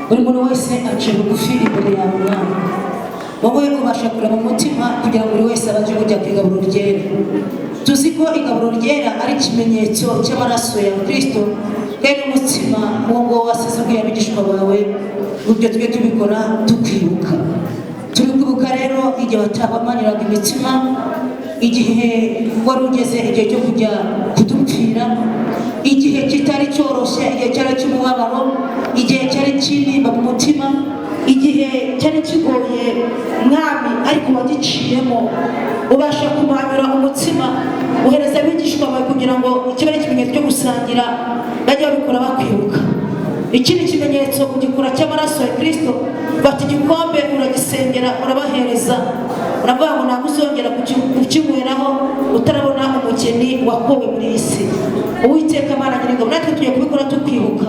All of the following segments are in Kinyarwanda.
buri muntu wese aciye bugufi imbere yawe nawe wowe ubasha kureba mu mutima kugira ngo buri wese abashe kujya ku igaburo ryera. Tuzi ko igaburo ryera ari ikimenyetso cy'amaraso ya Kristo kandi umutima uwo ngo wasize ubwiye abigishwa bawe ubyo tujye tubikora tukwibuka. Turi kwibuka rero igihe batabamaniraga imitima, igihe wari ugeze igihe cyo kujya kudupfira, igihe kitari cyoroshye, igihe cyari cy'umubabaro, igihe cyari kinimba mu mutima, igihe cyari kigoye mwami, ariko wagiciyemo ubasha kumanyura umutima, uhereza abigishwa bawe kugira ngo kibe ari ikimenyetso cyo gusangira, bajye babikora bakwibuka. Ikindi kimenyetso ugikura cy'amaraso ya Kristo, bati igikombe uragisengera urabahereza, uravuga ngo ntabwo uzongera kukinyweraho utarabona umugeni wakowe muri iyi si. Uwiteka Mana nyir'ingabo, natwe tugiye kubikora tukwibuka,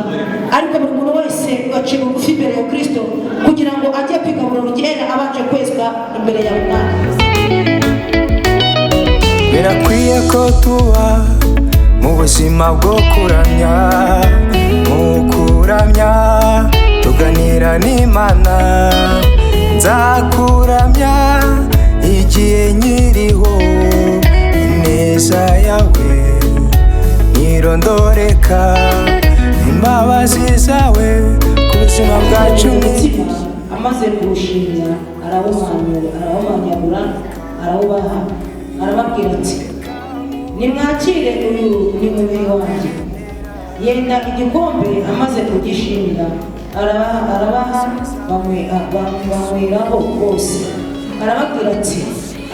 ariko buri muntu wese aciye bugufi imbere ya Kristo kugira ngo ajye ku igaburo ryera abanje kwezwa imbere yawe Mana. Birakwiye ko tuba mu buzima bwo kuramya, tuganira n'Imana. Nzakuramya igihe nkiriho, ineza yawe ntirondoreka, imbabazi zawe ku buzima bwacu. Amaze kuwushimira arawumanyagura, arawubaha, arababwira ati nimwakire uyu ni umubiri wanjye. Yenda igikombe amaze kugishimira arabaha banyweraho bose, arababwira ati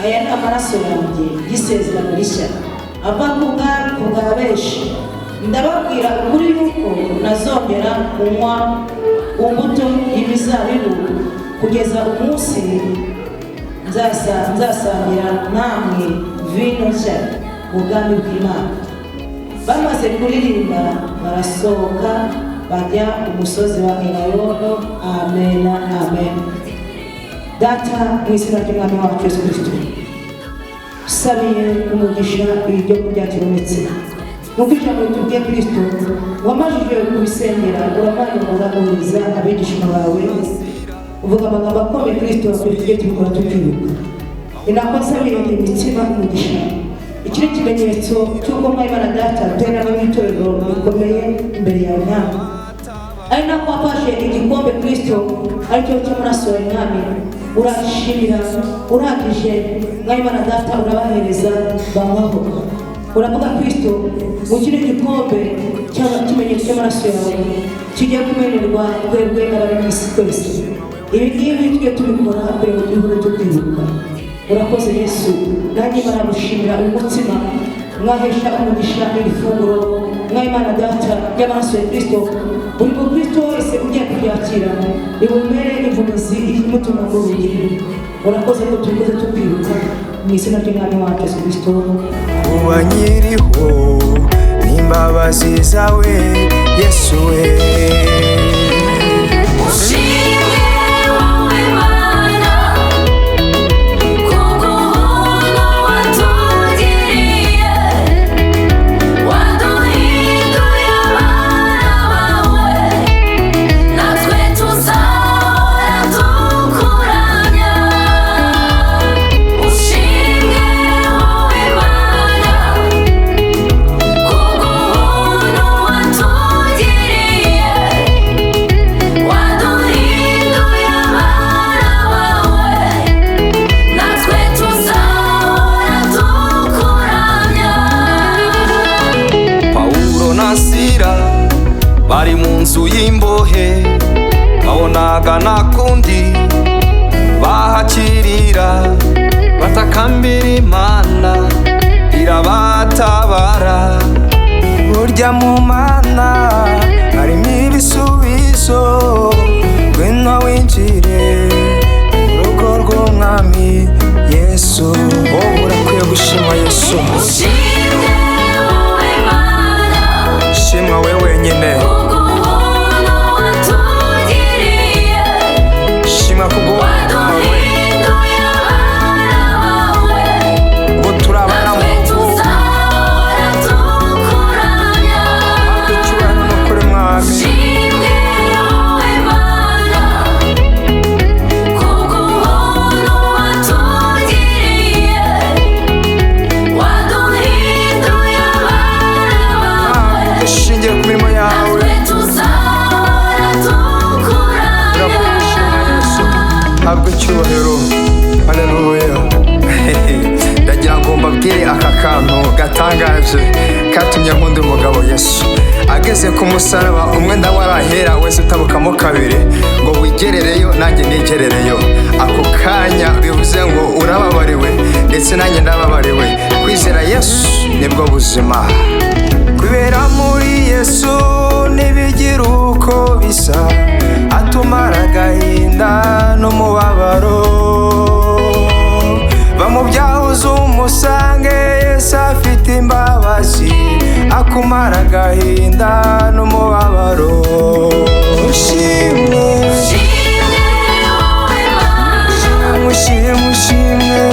aya ni amaraso yanjye y'isezerano rishya ava ku bwa benshi. Ndababwira ukuri yuko nazongera kunywa imbuto y'imizabibu kugeza umunsi nzasangira namwe vino nshya mu bwami bw'Imana. Bamaze kuririmba barasohoka bajya ku musozi wa Elayono. Amen, amen. Data, mu izina ry'Umwami wacu Yesu Kristo, sabiye umugisha ibyo kurya kibonetse nuko ijambo ritubwiye Kristo wamajije kubisengera, uramanyura uriza abigishwa bawe, uvuga amagambo akomeye Kristo tujye tubikora tukwibuka. Ni nako sabiye imitima umugisha. Iki ni ikimenyetso cy'uko Imana Data atera n'itorero rikomeye imbere yawe Mwami, ari nako wafashe igikombe Kristo aricyo cy'amaraso ya Mwami, urashimira urangije Imana Data urabahereza banywaho. Uravuga Kristo mu kino gikombe cy'ikimenyetso cy'amaraso yawe kigiye kumenerwa twebwe n'abari mu isi twese. Ibi ngibi tujye tubikora kugira ngo duhore tukwibuka. Urakoze Yesu, nanjye baragushimira umutima mwahesha umugisha ifunguro Imana Data y'amaraso ya Kristo. Buri Mukristo wese ugiye kuryakira ibumere imvumizi imutuma mu rugero. Urakoze ko tukoze tukwibuka mu izina ry'Umwami wacu Yesu Kristo. Uba nyiriho n'imbabazi zawe Yesu we. Bari mu nzu y'imbohe babonaga nta kundi bahakirira, batakambira Imana irabatabara. Burya mu Mana harimo ibisubizo, ngwino winjire mu rugo rw'Umwami Yesu. Wowe urakwiye gushima Yesu, shimwa we wenyine, shimwa kubwo gatangaje katumye nkunda umugabo Yesu. Ageze ku musaraba umwenda warahera wese utabukamo kabiri ngo wigerereyo nanjye nigerereyo. Ako kanya bivuze ngo urababariwe ndetse nanjye ndababariwe. Kwizera Yesu nibwo buzima. Kwibera muri Yesu nibigira uko bisa, atumara agahinda n'umubabaro. Va mu byahoze umusange, Yesu afite imbabazi, akumara agahinda n'umubabaro. Ushimwe ushimwe ushimwe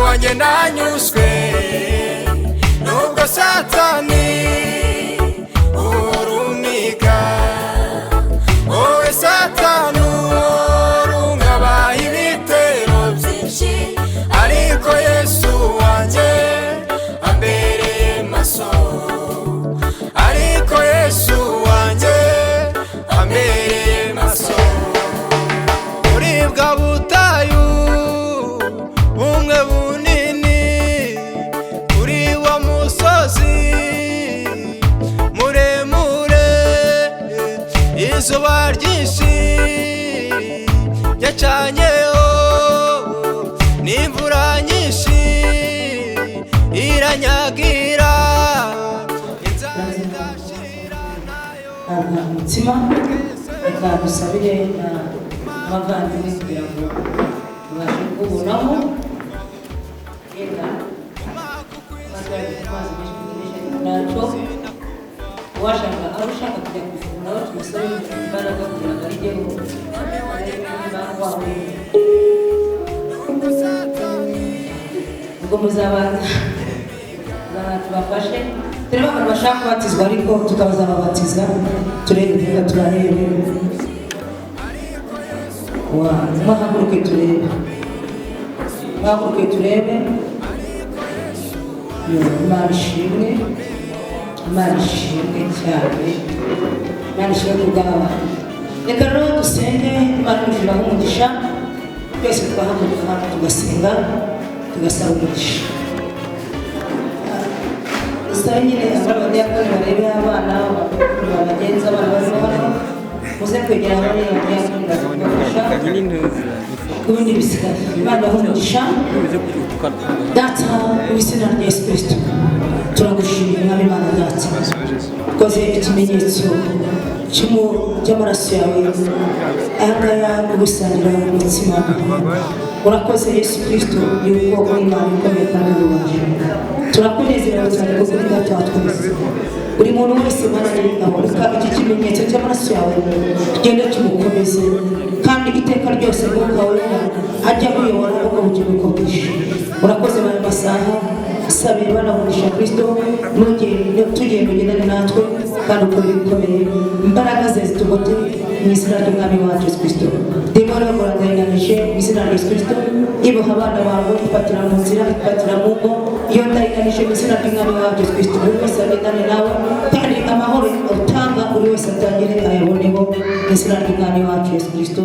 wanjye nanyuzwe nubwo Satani urumiga. Wowe Satani urungabaho ibitero byinshi, ariko Yesu wanjye ambereye maso. Ariko Yesu wanjye ambereye maso. Uribwa butayu bumwe bunini kuri wa musozi muremure, izuba ryinshi ryacanyeho n'imvura nyinshi iranyagira, inzara idashira nayo. umutima reka dusabire abavandimwe kugira ngo tubashe kubonaho ntacyo uwashaka arushaho kujya kuvura tumusabe imbaraga kugira ngo arijyeho ubwo muzabanza tubafashe. Tureba abantu bashaka kubatizwa ariko tukabazababatiza, turebe reka turarebe. Muhaguruke turebe, muhaguruke turebe. Imana ishimwe, Imana ishimwe cyane, Imana ishimwe kubw'aba. Reka rero dusenge Imana imushiraho umugisha, twese twahaguruka tugasenga tugasaba umugisha. Dusabe nyine abadiyakoni barebe abana babagenza abana barimo hano, muze kwegera abari abadiyakoni bakabafasha kubindi bisigaye. Imana ibahe umugisha. Data mu izina rya Yesu Kristo turagushimira mwami Imana data, ukoze ikimenyetso cy'amaraso yawe aya ngaya no gusangira umutsima. Urakoze Yesu Kristo, ni ubwoko bw'Imana ukomeye kandi bubasha. Turakunezerewe cyane kuko uri data wa twese. Buri muntu wese Mana y'ingabo, reka iki kimenyetso cy'amaraso yawe tugende tumukomeze, kandi iteka ryose Mwuka wera ajya kuyobora ubwo bugingo uko bwije. Urakoze bari masaha sabira banavugisha Kristo, tugiye kugendana natwe kandi ukora ibikomeye. Imbaraga ze zitugote mu izina ry'Umwami wacu Yesu Kristo. Dimora bakoranganije mu izina rya Yesu Kristo, iboha abana bawe ifatira mu nzira, ifatira mu ngo, iyo ndayiganije mu izina ry'Umwami wacu Yesu Kristo. Buri wese agendane nawe kandi amahoro utanga buri wese atangire ayaboneho mu izina ry'Umwami wacu Yesu Kristo.